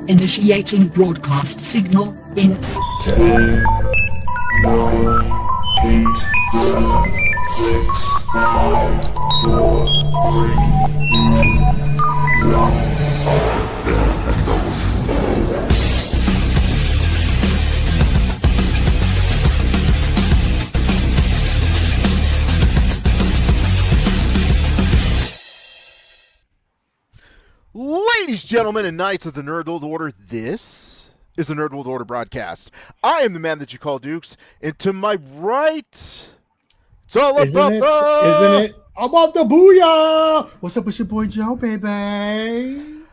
Initiating broadcast signal in 10, 9, 8, 7, 6, 5, 4, 3, 2, 1. Ladies, gentlemen, and knights of the Nerd World Order, this is the Nerd World Order broadcast. I am the man that you call Dukes, and to my right, it's all Isn't it about the booyah? What's up with your boy Joe, baby?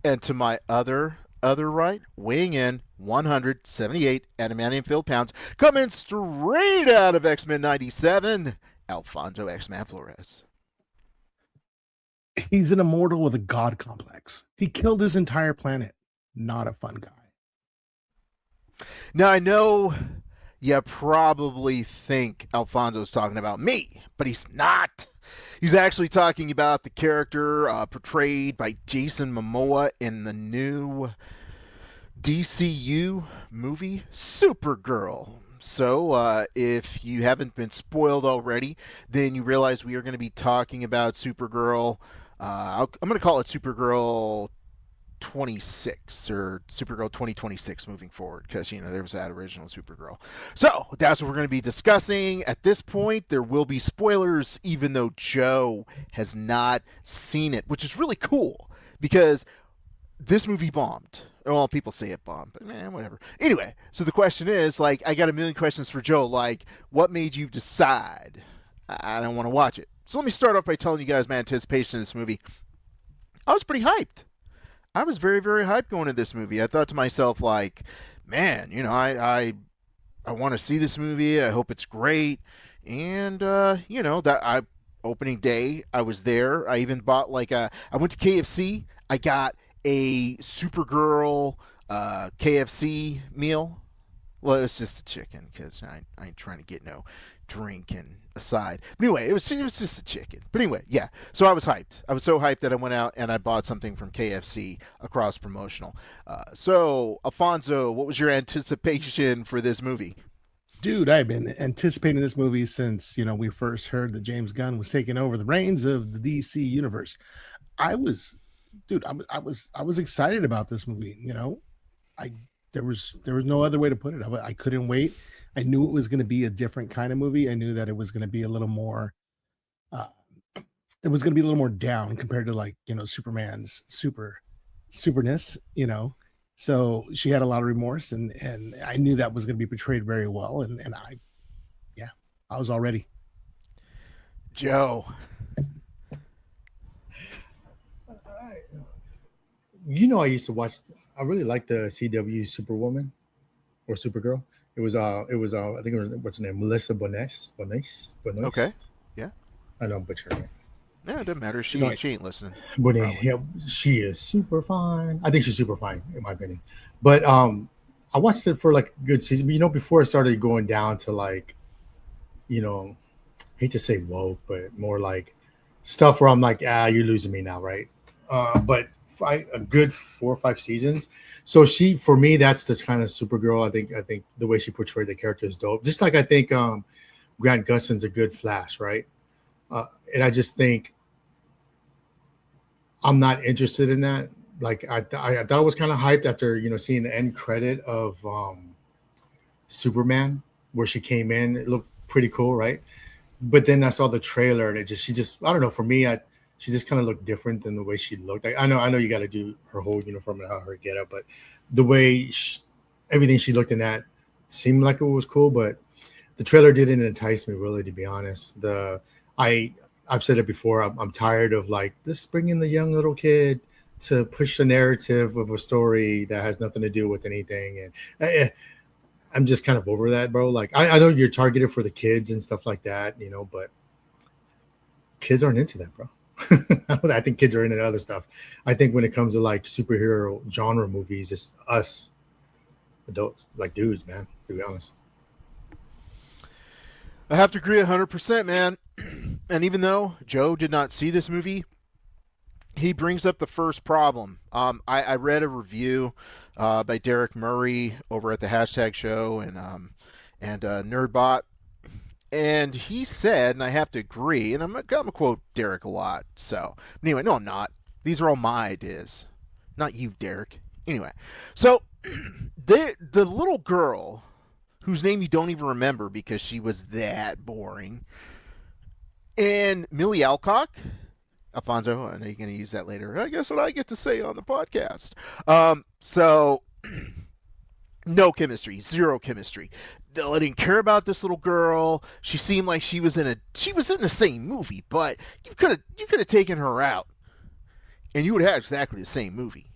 And to my other right, weighing in 178 adamantium-filled pounds, coming straight out of X-Men 97, Alfonso X-Man Flores. He's an immortal with a god complex. He killed his entire planet. Not a fun guy. Now, I know you probably think Alfonso's talking about me, but he's not. He's actually talking about the character portrayed by Jason Momoa in the new DCU movie, Supergirl. So, if you haven't been spoiled already, then you realize we are going to be talking about Supergirl. I'm going to call it Supergirl 26 or Supergirl 2026 moving forward because, there was that original Supergirl. So, that's what we're going to be discussing. At this point, there will be spoilers, even though Joe has not seen it, which is really cool because this movie bombed. Well, people say it bombed, but whatever. Anyway, so the question is, I got a million questions for Joe, what made you decide I don't want to watch it? So let me start off by telling you guys my anticipation of this movie. I was pretty hyped. I was very, very hyped going into this movie. I thought to myself, man, I want to see this movie. I hope it's great. And, that opening day, I was there. I even bought, I went to KFC. I got a Supergirl KFC meal. Well, it was just the chicken because I ain't trying to get no drink and aside. But anyway, it was just the chicken. But anyway, yeah. So I was hyped. I was so hyped that I went out and I bought something from KFC, a cross promotional. So, Alfonso, what was your anticipation for this movie? Dude, I've been anticipating this movie since, we first heard that James Gunn was taking over the reins of the DC universe. I was excited about this movie. There was no other way to put it. I couldn't wait. I knew it was going to be a different kind of movie. I knew that it was going to be a little more, down compared to Superman's superness, So she had a lot of remorse, and I knew that was going to be portrayed very well. And I was all ready. Joe. I used to watch. I really liked the CW Superwoman or Supergirl. It was I think it was, what's her name, Melissa Bones. Okay. Yeah. I know, but her name. Yeah, it doesn't matter. She ain't listening. Bonet. Yeah, she is super fine. I think she's super fine in my opinion. But I watched it for a good season. But before it started going down to hate to say woke, but more stuff where I'm you're losing me now, right? But a good 4 or 5 seasons. So for me, that's the kind of Supergirl. I think the way she portrayed the character is dope. Just I think Grant Gustin's a good Flash, right? And I just think I'm not interested in that. I thought I was kind of hyped after seeing the end credit of Superman where she came in. It looked pretty cool, right? But then I saw the trailer and she just I don't know. For me, she just kind of looked different than the way she looked. I know you got to do her whole uniform and how her get up, but the way everything she looked in that seemed like it was cool. But the trailer didn't entice me really, to be honest. I've said it before. I'm tired of just bringing the young little kid to push the narrative of a story that has nothing to do with anything, and I'm just kind of over that, bro. I know you're targeted for the kids and stuff like that, but kids aren't into that, bro. I think kids are into other stuff. I think when it comes to superhero genre movies, it's us adults, dudes, man, to be honest. I have to agree 100%, man. And even though Joe did not see this movie, he brings up the first problem. I read a review by Derek Murray over at the Hashtag Show and Nerdbot, and he said, and I have to agree, and I'm gonna quote Derek a lot. So anyway, no, I'm not. These are all my ideas, not you, Derek. Anyway, so the little girl whose name you don't even remember because she was that boring, and Millie Alcock. Alfonso, I know you're going to use that later. I guess what I get to say on the podcast. So, no chemistry, zero chemistry. I didn't care about this little girl. She seemed like she was in the same movie, but you could have taken her out, and you would have had exactly the same movie,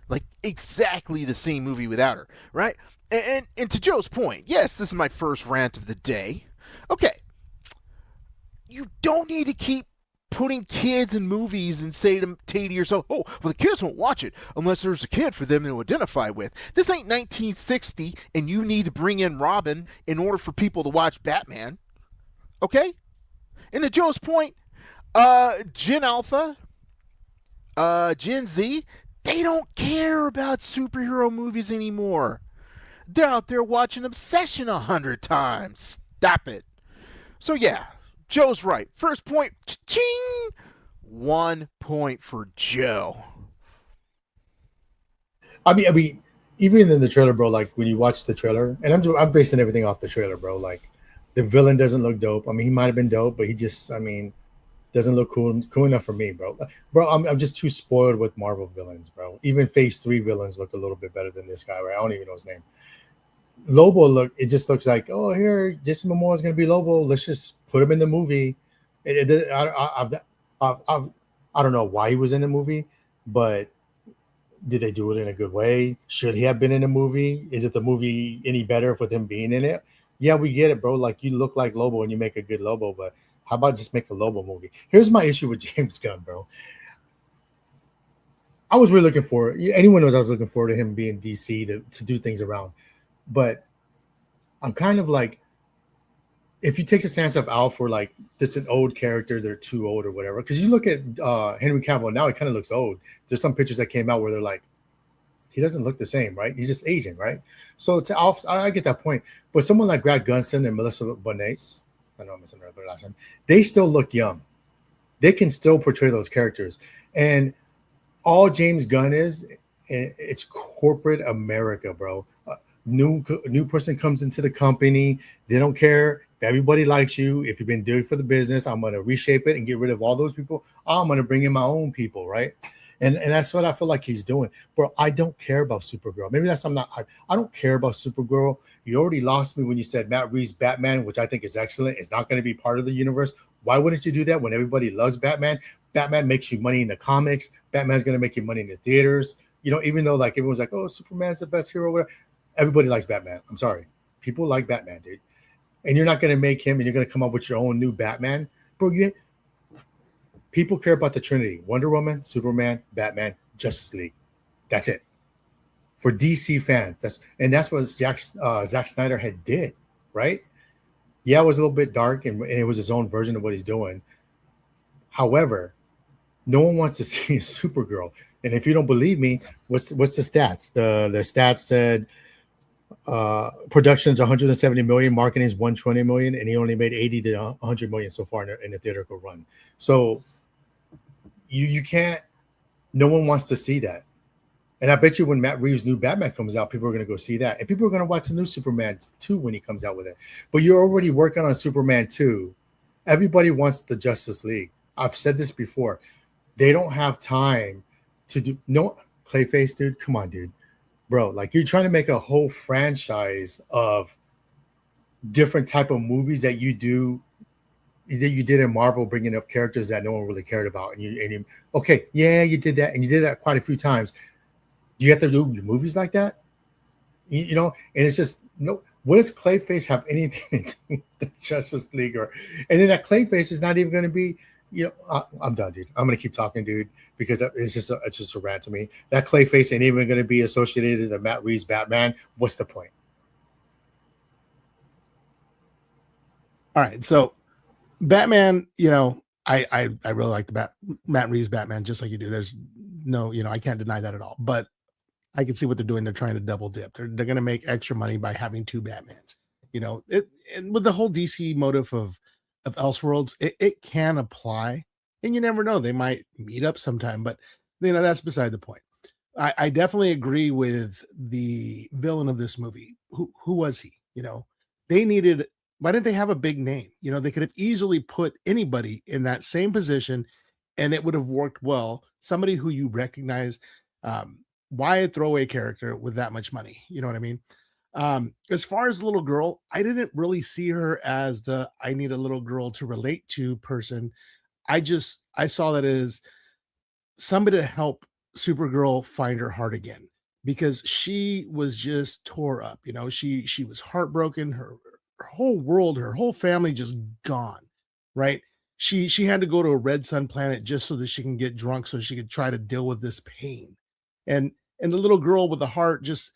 like exactly the same movie without her, right? And to Joe's point, yes, this is my first rant of the day. Okay, you don't need to keep putting kids in movies and say to yourself, oh, well, the kids won't watch it unless there's a kid for them to identify with. This ain't 1960, and you need to bring in Robin in order for people to watch Batman. Okay? And to Joe's point, Gen Alpha, Gen Z, they don't care about superhero movies anymore. They're out there watching Obsession 100 times. Stop it. So yeah, Joe's right. First point, ching! 1 point for Joe. I mean, even in the trailer, bro. Like when you watch the trailer, and I'm basing everything off the trailer, bro. Like the villain doesn't look dope. I mean, he might have been dope, but he just, I mean, doesn't look cool enough for me, bro. Bro, I'm just too spoiled with Marvel villains, bro. Even Phase 3 villains look a little bit better than this guy, right? I don't even know his name. Lobo it just looks like, oh, here, Jason Momoa is going to be Lobo. Let's just put him in the movie. I don't know why he was in the movie, but did they do it in a good way? Should he have been in the movie? Is it the movie any better with him being in it? Yeah, we get it, bro. Like you look like Lobo and you make a good Lobo, but how about just make a Lobo movie? Here's my issue with James Gunn, bro. I was really looking for anyone knows I was looking forward to him being DC to do things around. But I'm kind of like, if you take the stance of Alf, where like it's an old character, they're too old or whatever. Because you look at Henry Cavill now, he kind of looks old. There's some pictures that came out where they're like, he doesn't look the same, right? He's just aging, right? So to Alf, I get that point. But someone like Greg Gunson and Melissa Bonet, I know I'm missing her last name, they still look young. They can still portray those characters. And all James Gunn is, it's corporate America, bro. New person comes into the company. They don't care if everybody likes you. If you've been doing it for the business, I'm going to reshape it and get rid of all those people. I'm going to bring in my own people, right? And that's what I feel like he's doing. Bro, I don't care about Supergirl. Maybe that's I don't care about Supergirl. You already lost me when you said Matt Reeves' Batman, which I think is excellent. It's not going to be part of the universe. Why wouldn't you do that when everybody loves Batman? Batman makes you money in the comics. Batman's going to make you money in the theaters. You know, even though like everyone's like, oh, Superman's the best hero, whatever. Everybody likes Batman. I'm sorry. People like Batman, dude. And you're not going to make him and you're going to come up with your own new Batman. Bro, people care about the Trinity. Wonder Woman, Superman, Batman, Justice League. That's it. For DC fans. That's what Zack Snyder had did, right? Yeah, it was a little bit dark and it was his own version of what he's doing. However, no one wants to see a Supergirl. And if you don't believe me, what's the stats? The stats said production's 170 million, marketing is 120 million, and he only made 80 to 100 million so far in the theatrical run. So you can't. No one wants to see that. And I bet you when Matt Reeves' new Batman comes out, people are going to go see that, and people are going to watch the new Superman 2 when he comes out with it. But you're already working on Superman 2. Everybody wants the Justice League. I've said this before. They don't have time to do no Clayface, dude. Come on, dude. Bro, like you're trying to make a whole franchise of different type of movies that you did in Marvel, bringing up characters that no one really cared about. And you okay, yeah, you did that, and you did that quite a few times. Do you have to do movies like that? You know, and it's just no. What does Clayface have anything to do with the Justice League? And then that Clayface is not even going to be. You know, I'm done, dude. I'm gonna keep talking, dude, because it's just a rant to me. That Clayface ain't even gonna be associated with Matt Reeves' Batman. What's the point? All right, so Batman, you know, I really like the Matt Reeves Batman, just like you do. There's no, I can't deny that at all. But I can see what they're doing. They're trying to double dip. They're going to make extra money by having two Batmans. And with the whole DC motive of Elseworlds, it can apply, and you never know. They might meet up sometime, but that's beside the point. I definitely agree with the villain of this movie. Who was he? They needed. Why didn't they have a big name? They could have easily put anybody in that same position, and it would have worked well. Somebody who you recognize. Why a throwaway character with that much money? You know what I mean? As far as the little girl, I didn't really see her as the I need a little girl to relate to person. I saw that as somebody to help Supergirl find her heart again, because she was just tore up. She was heartbroken. Her whole world, her whole family just gone. Right? She had to go to a red sun planet just so that she can get drunk, so she could try to deal with this pain. And the little girl with the heart just,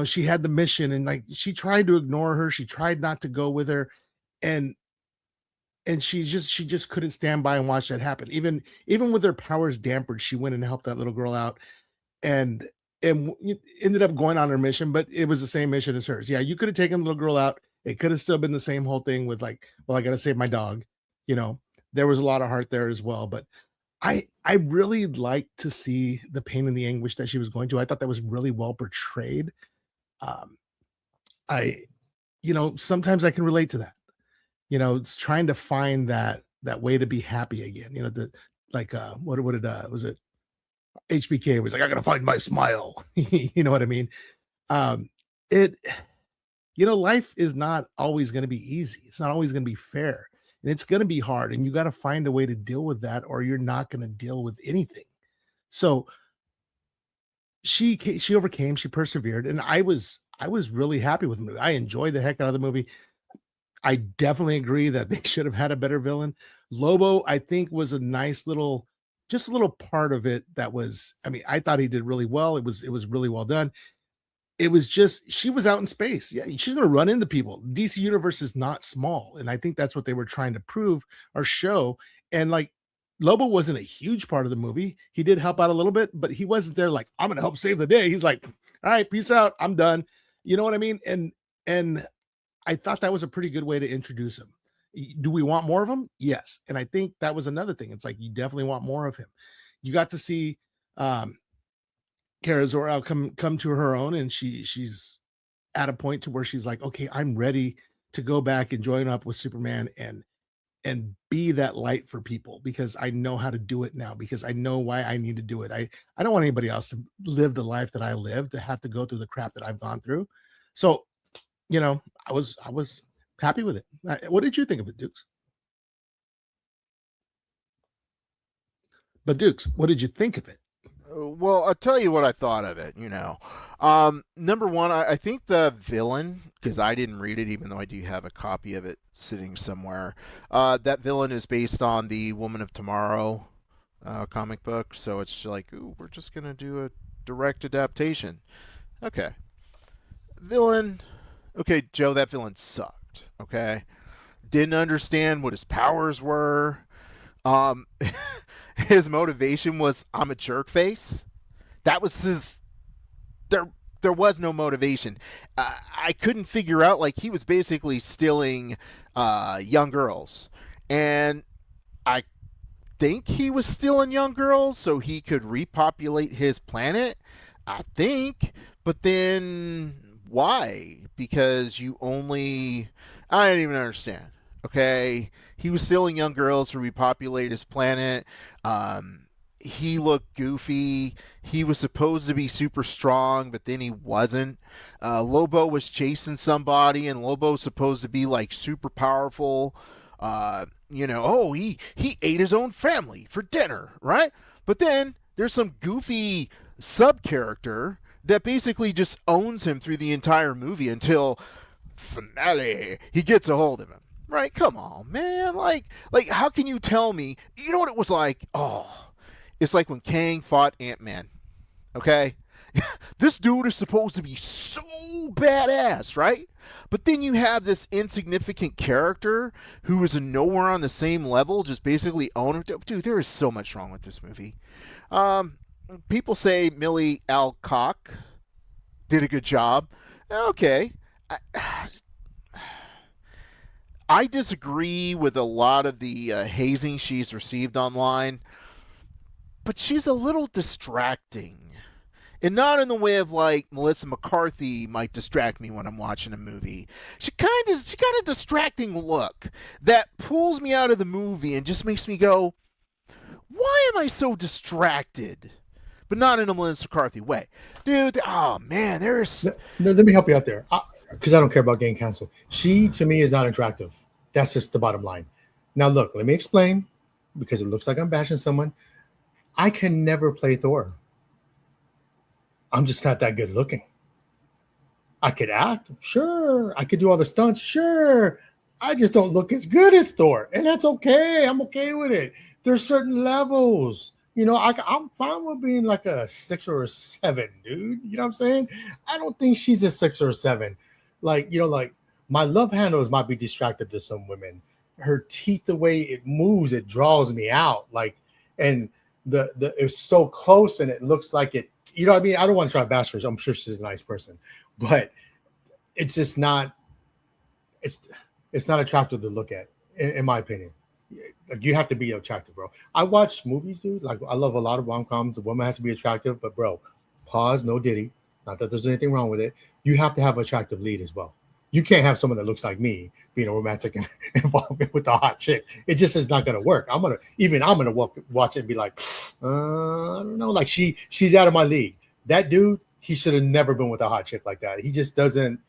she had the mission, and like she tried to ignore her. She tried not to go with her. And she just couldn't stand by and watch that happen. Even with her powers dampened, she went and helped that little girl out, and ended up going on her mission, but it was the same mission as hers. Yeah, you could have taken the little girl out. It could have still been the same whole thing with like, well, I got to save my dog. There was a lot of heart there as well, but I really liked to see the pain and the anguish that she was going to. I thought that was really well portrayed. I, sometimes I can relate to that. It's trying to find that way to be happy again. What did was it? HBK was like, I gotta find my smile. You know what I mean? It, life is not always going to be easy. It's not always going to be fair. And it's going to be hard, and you got to find a way to deal with that, or you're not going to deal with anything. So she overcame, she persevered, and I was really happy with the movie. I enjoyed the heck out of the movie. I definitely agree that they should have had a better villain. Lobo, I think, was a nice little, just a little part of it that was. I mean, I thought he did really well. It was really well done. It was just, she was out in space. Yeah, she's going to run into people. DC Universe is not small. And I think that's what they were trying to prove or show. And like, Lobo wasn't a huge part of the movie. He did help out a little bit, but he wasn't there like, I'm going to help save the day. He's like, all right, peace out. I'm done. You know what I mean? And I thought that was a pretty good way to introduce him. Do we want more of him? Yes. And I think that was another thing. It's like, you definitely want more of him. You got to see, Kara Zor-El come to her own, and she's at a point to where she's like, okay, I'm ready to go back and join up with Superman and be that light for people, because I know how to do it now, because I know why I need to do it. I don't want anybody else to live the life that I lived, to have to go through the crap that I've gone through. So, I was happy with it. What did you think of it, Dukes? But Dukes, what did you think of it? Well, I'll tell you what I thought of it. Number one, I think the villain, because I didn't read it, even though I do have a copy of it sitting somewhere. That villain is based on the Woman of Tomorrow comic book, so it's like, ooh, we're just gonna do a direct adaptation. Okay, villain. Okay, Joe, that villain sucked. Okay, didn't understand what his powers were. Um, his motivation was, I'm a jerk face. That was his. There was no motivation. I couldn't figure out, like, he was basically stealing young girls, and I think he was stealing young girls so he could repopulate his planet. I think, but then why? Because you only. I didn't even understand. Okay, he was stealing young girls to repopulate his planet. He looked goofy. He was supposed to be super strong, but then he wasn't. Lobo was chasing somebody, and Lobo's supposed to be like super powerful. He ate his own family for dinner, right? But then there's some goofy sub character that basically just owns him through the entire movie until finale. He gets a hold of him. Right? Come on, man. Like, how can you tell me? You know what it was like? Oh, it's like when Kang fought Ant-Man. Okay? This dude is supposed to be so badass, right? But then you have this insignificant character who is nowhere on the same level, just basically owner. Dude, there is so much wrong with this movie. People say Millie Alcock did a good job. Okay. I disagree with a lot of the hazing she's received online, but she's a little distracting. And not in the way of like Melissa McCarthy might distract me when I'm watching a movie. She got a distracting look that pulls me out of the movie and just makes me go, why am I so distracted? But not in a Melissa McCarthy way. Dude, oh man, there's... No, let me help you out there. Because I don't care about getting canceled. She, to me, is not attractive. That's just the bottom line. Now, look, let me explain, because it looks like I'm bashing someone. I can never play Thor. I'm just not that good looking. I could act, sure. I could do all the stunts, sure. I just don't look as good as Thor, and that's okay. I'm okay with it. There's certain levels. You know, I'm fine with being like a 6 or a 7, dude. You know what I'm saying? I don't think she's a 6 or a 7. Like, you know, like my love handles might be distracted to some women. Her teeth, the way it moves, it draws me out. Like, and the it's so close, and it looks like it. You know what I mean? I don't want to try to bash her. I'm sure she's a nice person, but it's just not. It's not attractive to look at, in my opinion. Like, you have to be attractive, bro. I watch movies, dude. Like, I love a lot of rom-coms. The woman has to be attractive, but bro, pause, no Diddy. Not that there's anything wrong with it. You have to have an attractive lead as well. You can't have someone that looks like me being a romantic involvement with a hot chick. It just is not gonna work. I'm gonna watch it and be like, I don't know. Like, she's out of my league. That dude, he should have never been with a hot chick like that. He just doesn't.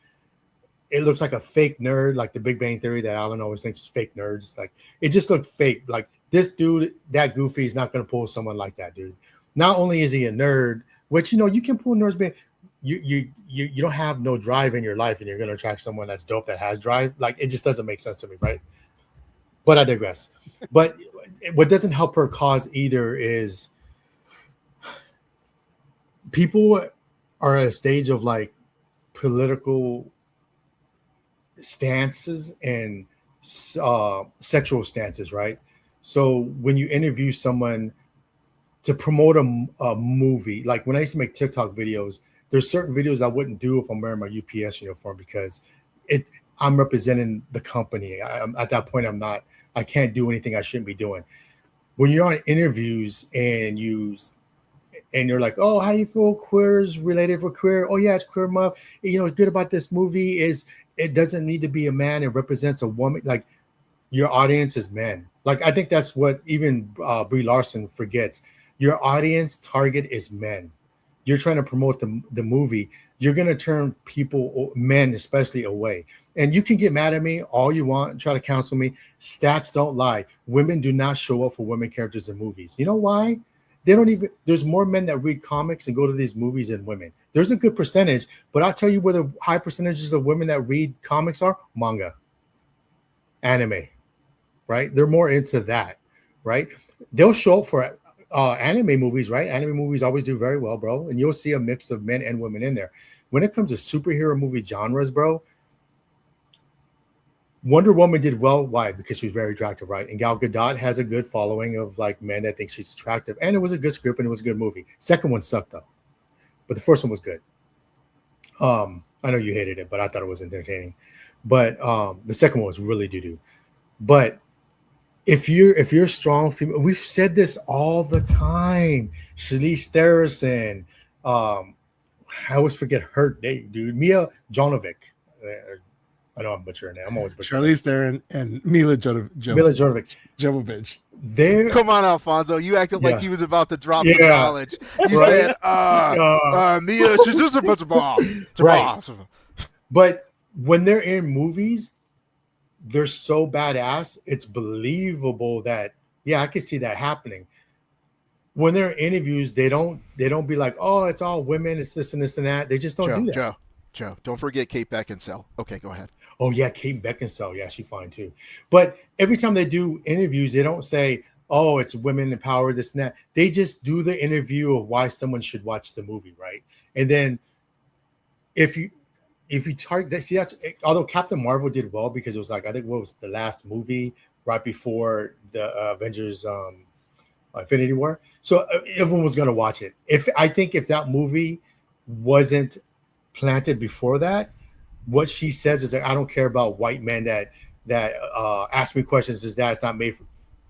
It looks like a fake nerd, like the Big Bang Theory that Alan always thinks is fake nerds. Like, it just looked fake. Like, this dude, that goofy, is not gonna pull someone like that, dude. Not only is he a nerd, which, you know, you can pull nerds, but you don't have no drive in your life, and you're gonna attract someone that's dope that has drive. Like, it just doesn't make sense to me, right? But I digress. But what doesn't help her cause either is people are at a stage of like political stances and sexual stances, right? So when you interview someone to promote a movie, like when I used to make TikTok videos, there's certain videos I wouldn't do if I'm wearing my UPS uniform, because I'm representing the company. At that point, I can't do anything I shouldn't be doing. When you're on interviews and you're like, oh, how do you feel queers related for queer? Oh yeah, it's queer month. You know, good about this movie is it doesn't need to be a man. It represents a woman. Like, your audience is men. Like, I think that's what even Brie Larson forgets. Your audience target is men. You're trying to promote the movie. You're going to turn people, men especially, away. And you can get mad at me all you want and try to counsel me. Stats don't lie. Women do not show up for women characters in movies. You know why? There's more men that read comics and go to these movies than women. There's a good percentage, but I'll tell you where the high percentages of women that read comics are: manga, anime, right? They're more into that, right? They'll show up for anime movies, right? Anime movies always do very well, bro. And you'll see a mix of men and women in there. When it comes to superhero movie genres, bro, Wonder Woman did well. Why? Because she was very attractive, right? And Gal Gadot has a good following of like men that think she's attractive. And it was a good script and it was a good movie. Second one sucked though, but the first one was good. I know you hated it, but I thought it was entertaining. But the second one was really doo-doo. But if you're strong female, we've said this all the time. Charlize Theron, I always forget her name, dude. Mia Jovovich. I know I'm butchering it. I'm always butchering. Charlize Theron and Mila Jovovich. Come on, Alfonso. You acted like he was about to drop the knowledge. You said, Mia, she's just a bunch of balls. Right. But when they're in movies, they're so badass, it's believable that, I can see that happening. When they're in interviews, they don't be like, oh, it's all women, it's this and this and that. They just don't do that. Joe, don't forget Kate Beckinsale. Okay, go ahead. Oh, yeah, Kate Beckinsale. Yeah, she's fine too. But every time they do interviews, they don't say, oh, it's women in power, this and that. They just do the interview of why someone should watch the movie, right? And then if you if you target, see, that's although Captain Marvel did well because it was like I think what was the last movie right before the Avengers Infinity War, so everyone was gonna watch it. If that movie wasn't planted before that, what she says is that I don't care about white men that ask me questions. Is that it's not made for?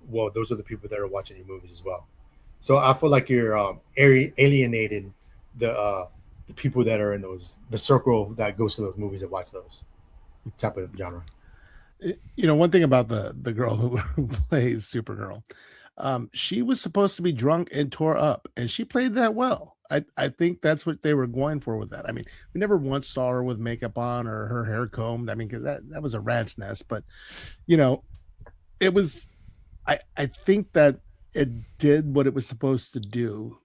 Well, those are the people that are watching your movies as well. So I feel like you're alienating the people that are in the circle that goes to those movies and watch those type of genre. One thing about the girl who plays Supergirl, she was supposed to be drunk and tore up, and she played that well. I think that's what they were going for with that. I mean, we never once saw her with makeup on or her hair combed. I mean, because that was a rat's nest. But it was. I think that it did what it was supposed to do.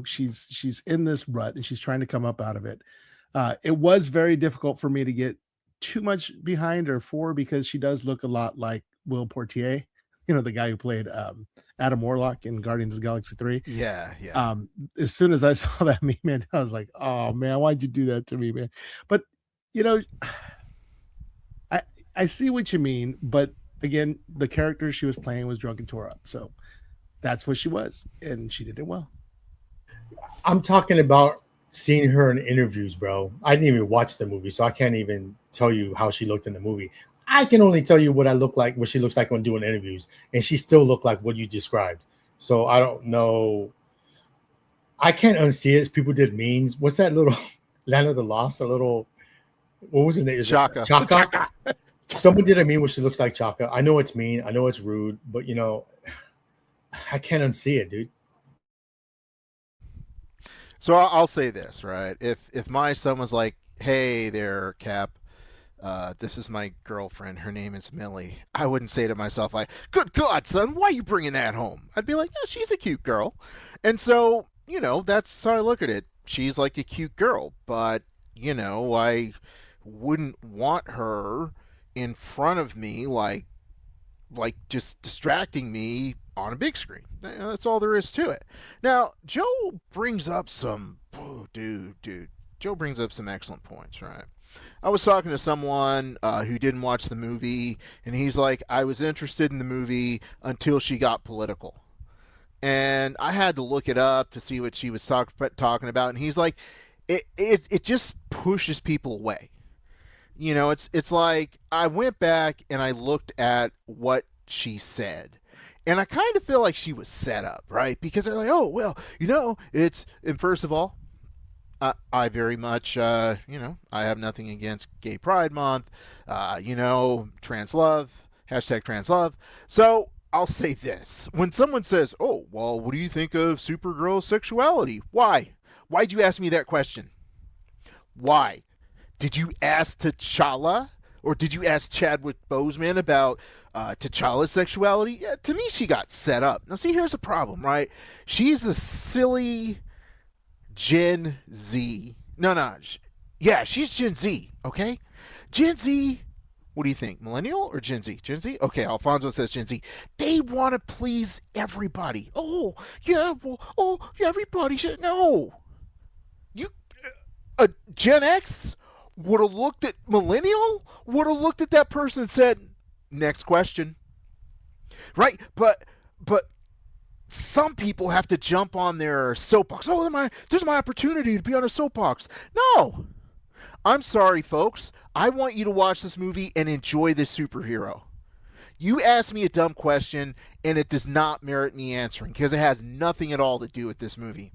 She's in this rut and she's trying to come up out of it. It was very difficult for me to get too much behind her because she does look a lot like Will Portier, the guy who played Adam Warlock in Guardians of the Galaxy 3. Yeah. As soon as I saw that meme, man, I was like, oh man, why'd you do that to me, man? But I see what you mean, but again, the character she was playing was drunk and tore up. So that's what she was, and she did it well. I'm talking about seeing her in interviews, bro. I didn't even watch the movie, so I can't even tell you how she looked in the movie. I can only tell you what she looks like when doing interviews, and she still looked like what you described. So I don't know. I can't unsee it. People did memes. What's that little Land of the Lost? A little, what was his name? Chaka. Chaka. Someone did a meme where she looks like Chaka. I know it's mean. I know it's rude, but I can't unsee it, dude. So I'll say this, right? If my son was like, "Hey there, Cap, this is my girlfriend. Her name is Millie," I wouldn't say to myself like, "Good God, son, why are you bringing that home?" I'd be like, "Yeah, she's a cute girl," and so that's how I look at it. She's like a cute girl, but I wouldn't want her in front of me like just distracting me on a big screen. That's all there is to it. Now, Joe brings up some Joe brings up some excellent points, right? I was talking to someone who didn't watch the movie, and he's like, I was interested in the movie until she got political. And I had to look it up to see what she was talking about, and he's like, it just pushes people away. It's like I went back and I looked at what she said. And I kind of feel like she was set up, right? Because they're like, oh, well, and first of all, I very much, I have nothing against Gay Pride Month, trans love, hashtag trans love. So I'll say this. When someone says, oh, well, what do you think of Supergirl's sexuality? Why? Why'd you ask me that question? Why? Did you ask T'Challa, or did you ask Chadwick Boseman about T'Challa's sexuality? Yeah, to me, she got set up. Now, see, here's the problem, right? She's a silly Gen Z. Yeah, she's Gen Z, okay? Gen Z, what do you think, millennial or Gen Z? Gen Z? Okay, Alfonso says Gen Z. They want to please everybody. Oh, yeah, everybody should know. A Gen X would have looked at millennial, would have looked at that person and said, next question. Right? But some people have to jump on their soapbox. Oh, there's my opportunity to be on a soapbox. No. I'm sorry, folks. I want you to watch this movie and enjoy this superhero. You asked me a dumb question, and it does not merit me answering because it has nothing at all to do with this movie.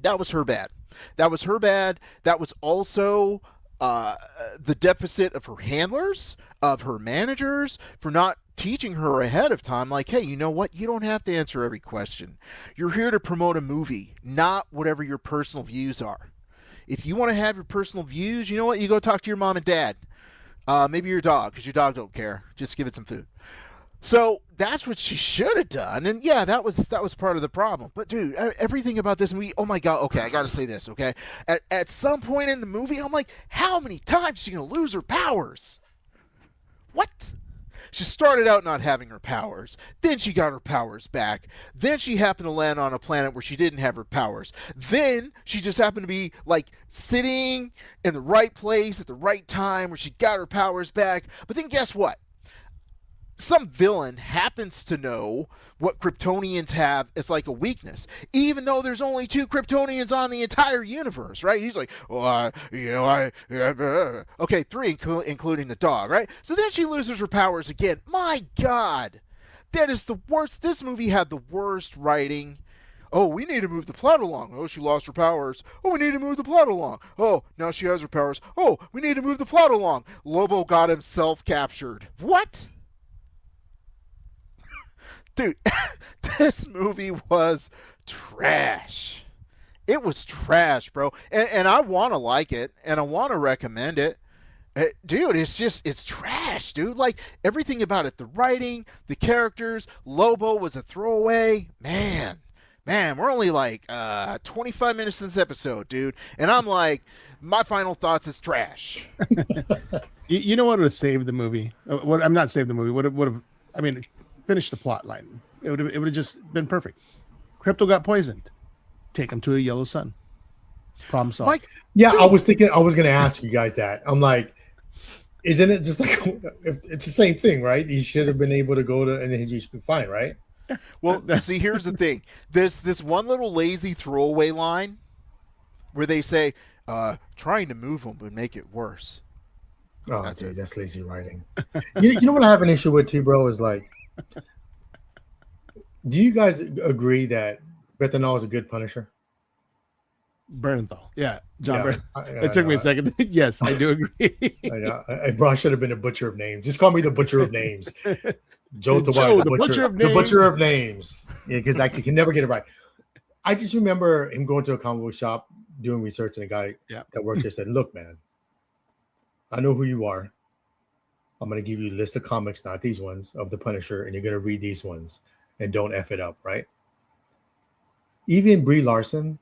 That was her bad. That was also the deficit of her handlers, of her managers, for not teaching her ahead of time, like, hey, you know what? You don't have to answer every question. You're here to promote a movie, not whatever your personal views are. If you want to have your personal views, you know what? You go talk to your mom and dad. Maybe your dog, because your dog don't care. Just give it some food. So that's what she should have done, and yeah, that was part of the problem. But dude, everything about this movie, oh my god, okay, I gotta say this, okay? At some point in the movie, I'm like, how many times is she gonna lose her powers? What? She started out not having her powers. Then she got her powers back. Then she happened to land on a planet where she didn't have her powers. Then she just happened to be like sitting in the right place at the right time where she got her powers back. But then guess what? Some villain happens to know what Kryptonians have as like a weakness, even though there's only 2 Kryptonians on the entire universe, right? He's like, well, okay, 3 including the dog, right? So then she loses her powers again. My God, that is the worst. This movie had the worst writing. Oh, we need to move the plot along. Oh, she lost her powers. Oh, we need to move the plot along. Oh, now she has her powers. Oh, we need to move the plot along. Lobo got himself captured. What? Dude, this movie was trash. It was trash, bro. And I want to like it, and I want to recommend it. Dude, it's trash, dude. Like, everything about it, the writing, the characters, Lobo was a throwaway. Man, we're only like 25 minutes in this episode, dude. And I'm like, my final thoughts is trash. You know what would have saved the movie? I'm not saved the movie. Would have, I mean, finish the plot line. It would have just been perfect. Crypto got poisoned. Take him to a yellow sun. Problem solved. Mike, Yeah, I was thinking. I was going to ask you guys that. I'm like, isn't it just like it's the same thing, right? He should have been able to go to, and he's been fine, right? well, see, here's the thing. This one little lazy throwaway line where they say, trying to move him would make it worse. Oh, That's dude, it. that's lazy writing. You know what I have an issue with too, bro? Is like, do you guys agree that Bethany is a good Punisher? Bernthal. Yeah. John Yeah, Bernthal. It took me a second. Yes, I do agree. I should have been a butcher of names. Just call me the butcher of names. Joe, the butcher of the names. butcher of names. Yeah, because I can never get it right. I just remember him going to a comic book shop doing research, and a guy that worked there said, "Look, man, I know who you are. I'm going to give you a list of comics, not these ones, of the Punisher, and you're going to read these ones, and don't F it up, right?" Even Brie Larson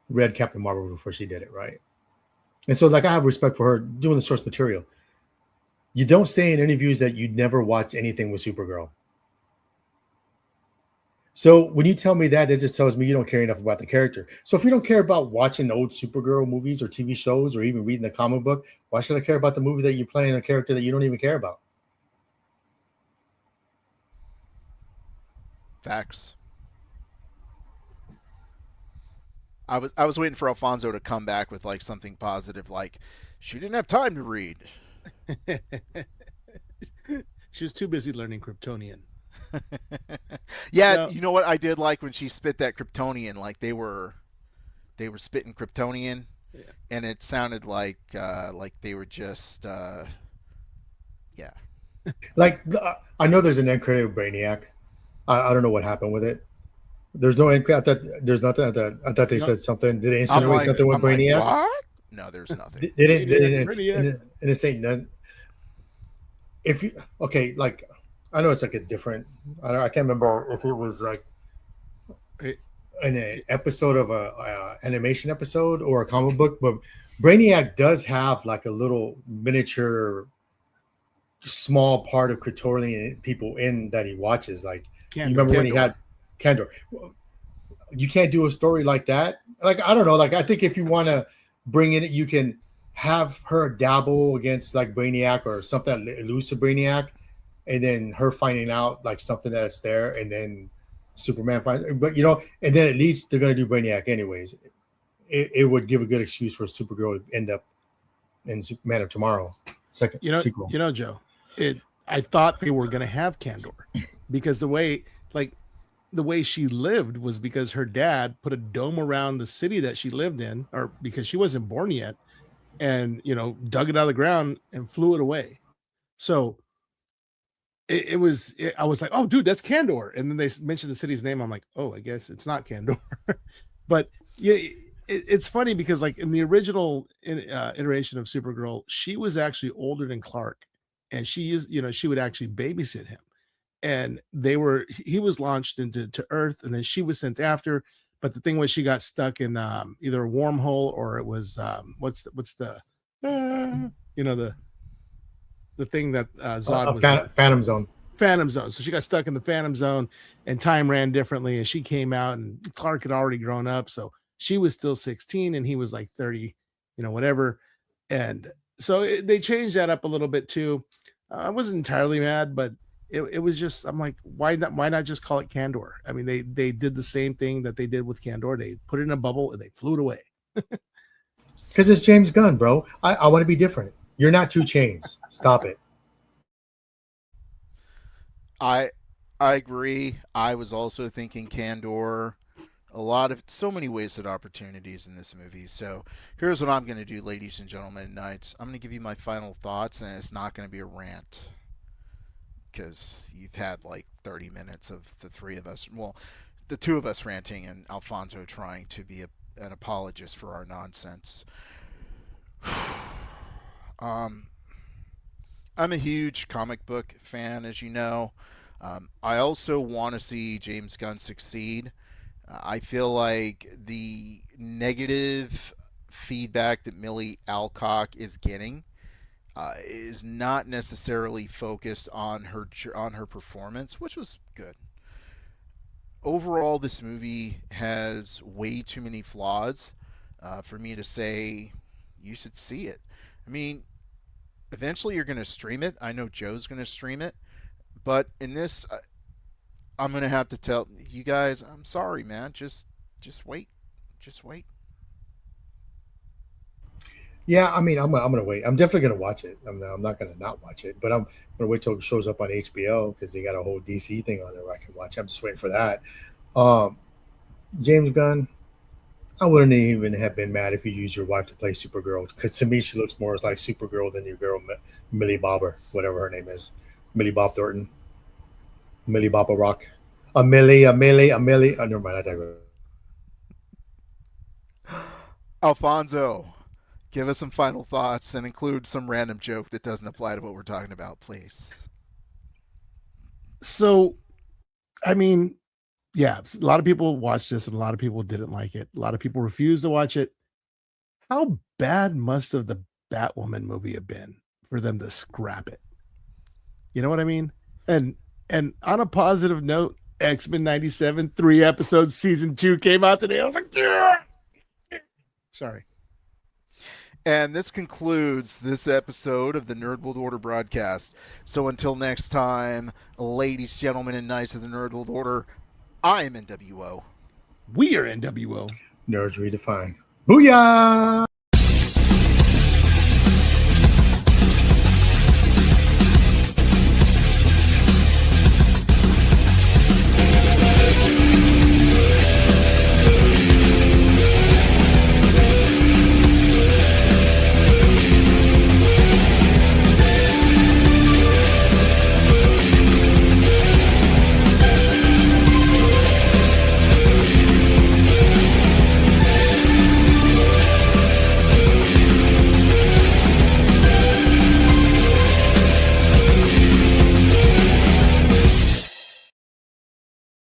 read Captain Marvel before she did it, right? And so, like, I have respect for her doing the source material. You don't say in interviews that you'd never watch anything with Supergirl. So when you tell me that just tells me you don't care enough about the character. So if you don't care about watching old Supergirl movies or TV shows or even reading the comic book, why should I care about the movie that you're playing a character that you don't even care about? Facts. I was waiting for Alfonso to come back with like something positive, like she didn't have time to read. She was too busy learning Kryptonian. Yeah, No. you know what I did like when she spit that Kryptonian, like they were spitting Kryptonian, and it sounded like they were just yeah. Like, I know there's an end credit of Brainiac. I don't know what happened with it. There's no end credit. I thought there's nothing. I thought they said something. Did they insinuate something with Brainiac? Like, what? No, there's nothing. They didn't. Brainiac. And it's ain't none. If you like, I know it's like a different. I can't remember if it was like an episode of a animation episode or a comic book, but Brainiac does have like a little miniature, small part of Kryptonian people in that he watches. Like, you remember when he had Kandor? You can't do a story like that. Like, I don't know. Like, I think if you want to bring in it, you can have her dabble against like Brainiac or something that alludes to Brainiac, and then her finding out like something that's there, and then Superman finds. But and then at least they're gonna do Brainiac anyways. It would give a good excuse for Supergirl to end up in Man of Tomorrow second sequel. Joe, I thought they were gonna have Kandor because the way she lived was because her dad put a dome around the city that she lived in, or because she wasn't born yet, and dug it out of the ground and flew it away. So I was like, oh dude, that's Kandor. And then they mentioned the city's name. I'm like, oh, I guess it's not Kandor. But yeah, it's funny because like in the original iteration of Supergirl, she was actually older than Clark, and she would actually babysit him. And he was launched into Earth, and then she was sent after. But the thing was, she got stuck in either a wormhole or it was what's the the thing that Zod was in. Phantom Zone. Phantom Zone. So she got stuck in the Phantom Zone, and time ran differently. And she came out, and Clark had already grown up, so she was still 16, and he was like 30, whatever. And so they changed that up a little bit too. I wasn't entirely mad, but it was just, I'm like, why not just call it Candor? I mean, they did the same thing that they did with Candor. They put it in a bubble and they flew it away. Because it's James Gunn, bro. I want to be different. You're not 2 Chainz. Stop it. I agree. I was also thinking Candor. So many wasted opportunities in this movie. So here's what I'm going to do, ladies and gentlemen and knights. I'm going to give you my final thoughts, and it's not going to be a rant, because you've had like 30 minutes of the three of us, well, the two of us ranting and Alfonso trying to be an apologist for our nonsense. I'm a huge comic book fan, as you know. I also want to see James Gunn succeed. I feel like the negative feedback that Millie Alcock is getting is not necessarily focused on her performance, which was good. Overall, this movie has way too many flaws for me to say you should see it. I mean, eventually you're going to stream it. I know Joe's going to stream it, but in this, I'm going to have to tell you guys, I'm sorry, man. Just wait. Just wait. Yeah, I mean, I'm gonna wait. I'm definitely gonna watch it. I'm not gonna not watch it, but I'm gonna wait till it shows up on HBO because they got a whole DC thing on there where I can watch. I'm just waiting for that. James Gunn, I wouldn't even have been mad if you used your wife to play Supergirl, because to me she looks more like Supergirl than your girl Millie Bobber, whatever her name is, Millie Bob Thornton, Millie Bobber Rock, a Millie. Oh, never mind. I digress. Alfonso, give us some final thoughts and include some random joke that doesn't apply to what we're talking about, please. So, I mean, yeah, a lot of people watched this and a lot of people didn't like it. A lot of people refused to watch it. How bad must have the Batwoman movie have been for them to scrap it? You know what I mean? And on a positive note, X-Men 97, 3 episodes, season 2 came out today. I was like, yeah! Sorry. And this concludes this episode of the Nerd World Order broadcast. So until next time, ladies, gentlemen, and knights of the Nerd World Order, I am NWO. We are NWO. Nerds Redefined. Booyah!